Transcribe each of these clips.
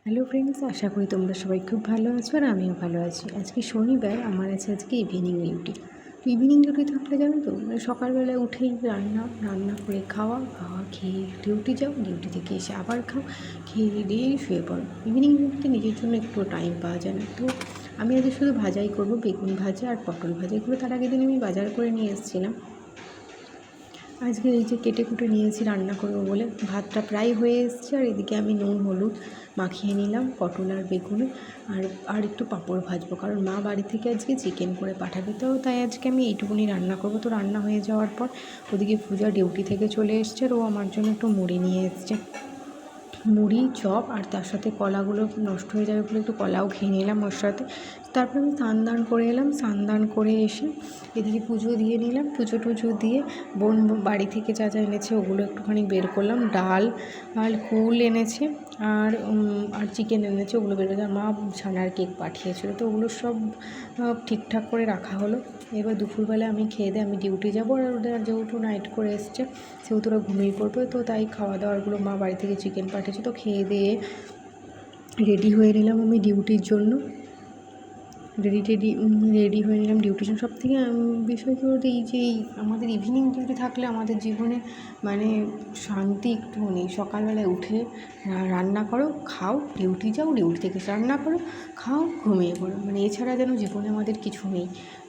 Hello friends, আশা করি তোমরা সবাই খুব ভালো আছো আর আমিও ভালো আছি। আজকে শনিবার, আমার আছে আজকে ইভিনিং ডিউটি। তো ইভিনিং ডিউটি থাকলে জানো তো, সকালবেলায় উঠেই রান্না করে খাওয়া খাওয়া খেয়ে ডিউটি যাও, ডিউটি থেকে এসে আবার খাও, খেয়ে দিয়ে শুয়ে পড়ো। ইভিনিং ডিউটিতে নিজের জন্য একটু টাইম পাওয়া যায় না। তো আমি আজকে শুধু ভাজাই করবো, বেগুন ভাজা আর পটল ভাজা। এগুলো তার আগের দিন আমি বাজার করে নিয়ে এসেছিলাম। আজকে এই যে কেটে কুটে নিয়েছি রান্না করবো বলে। ভাতটা প্রায় হয়ে এসছে, আর এদিকে আমি নুন হলুদ মাখিয়ে নিলাম পটল আর বেগুনে। আর একটু পাঁপড় ভাজবো, কারণ মা বাড়ি থেকে আজকে চিকেন করে পাঠাবে, তো তাই আজকে আমি এইটুকুনি রান্না করবো। তো রান্না হয়ে যাওয়ার পর ওদিকে পূজা ডিউটি থেকে চলে এসছে, আর ও আমার জন্য একটু মুড়ি নিয়ে এসছে। মুড়ি চপ, আর তার সাথে কলাগুলো নষ্ট হয়ে যাবে বলে একটু কলাও খেয়ে নিলাম ওর সাথে। তারপর আমি স্নান করে এলাম। স্নান করে এসে এদিকে পুজো দিয়ে নিলাম। পুজো টুজো দিয়ে বোন বাড়ি থেকে যা যা এনেছে ওগুলো একটুখানি বের করলাম। ডাল আর কুল এনেছে, আর চিকেন এনেছে, ওগুলো বের করে। মা ছানার কেক পাঠিয়েছিল, তো ওগুলো সব ঠিকঠাক করে রাখা হলো। এবার দুপুরবেলা আমি খেয়ে দিয়ে আমি ডিউটি যাবো, আর ওদের যেহেতু নাইট করে এসছে সেহেতু ওরা ঘুমিয়ে পড়বে, তো তাই খাওয়া দাওয়াগুলো মা বাড়ি থেকে চিকেন পাঠিয়েছে। তো খেয়ে দিয়ে রেডি হয়ে নিলাম আমি ডিউটির জন্য। রেডি হয়ে নিলাম ডিউটির জন্য। সবথেকে বিষয় কী বলতে, এই যে আমাদের ইভিনিং ডিউটি থাকলে আমাদের জীবনে মানে শান্তি একটুও নেই। সকালবেলায় উঠে রান্না করো, খাও, ডিউটি যাও, ডিউটি থেকে রান্না করো, খাও, ঘুমিয়ে পড়ো, মানে এছাড়া যেন জীবনে আমাদের কিছু নেই।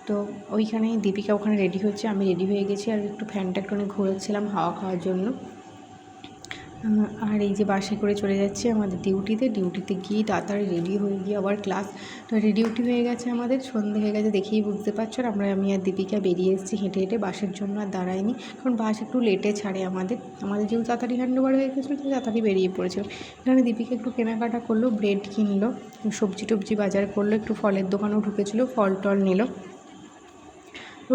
তো ওইখানে দীপিকা ওখানে রেডি হচ্ছে, আমি রেডি হয়ে গেছি, আর একটু ফ্যানটা একটু ঘুরেছিলাম হাওয়া খাওয়ার জন্য। আর এই যে বাসে করে চলে যাচ্ছি আমাদের ডিউটিতে গিয়ে তাড়াতাড়ি রেডি হয়ে গিয়ে আবার ক্লাস। তো ডিউটি হয়ে গেছে, আমাদের সন্ধে হয়ে গেছে, দেখেই বুঝতে পারছো। আর আমি আর দীপিকা বেরিয়ে এসেছি হেঁটে হেঁটে, বাসের জন্য আর দাঁড়াইনি, কারণ বাস একটু লেটে ছাড়ে আমাদের যেহেতু তাড়াতাড়ি হ্যান্ডওভার হয়ে গেছিলো, তো তাড়াতাড়ি বেরিয়ে পড়েছিল। এখানে দীপিকা একটু কেনাকাটা করলো, ব্রেড কিনলো, সবজি টবজি বাজার করলো, একটু ফলের দোকানেও ঢুকেছিলো, ফল টল নিল।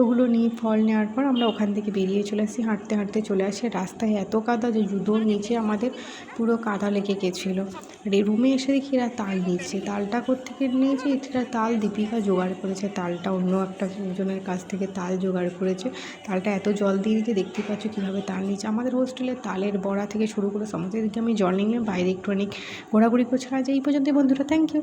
ওগুলো নিয়ে ফল নেওয়ার পর আমরা ওখান থেকে বেরিয়ে চলে আসি। হাঁটতে হাঁটতে চলে আসি, রাস্তায় এত কাদা যে জুতোর নিচে আমাদের পুরো কাদা লেগে গেছিলো। আর এই রুমে এসে দেখি এরা তাল নিচ্ছে। তালটা কোত্থেকে নিয়েছে, এরা তাল দীপিকা জোগাড় করেছে, তালটা অন্য একটা জনের কাছ থেকে তাল জোগাড় করেছে। তালটা এত জল দিয়ে দিয়েছে, দেখতে পাচ্ছ কীভাবে তাল নিচ্ছে। আমাদের হোস্টেলে তালের বড়া থেকে শুরু করে সমস্ত দিকে আমি জল নিলাম, বাইরে একটুখানি ঘোরাঘুরি করছি। আজ এই পর্যন্ত বন্ধুরা, থ্যাংক ইউ।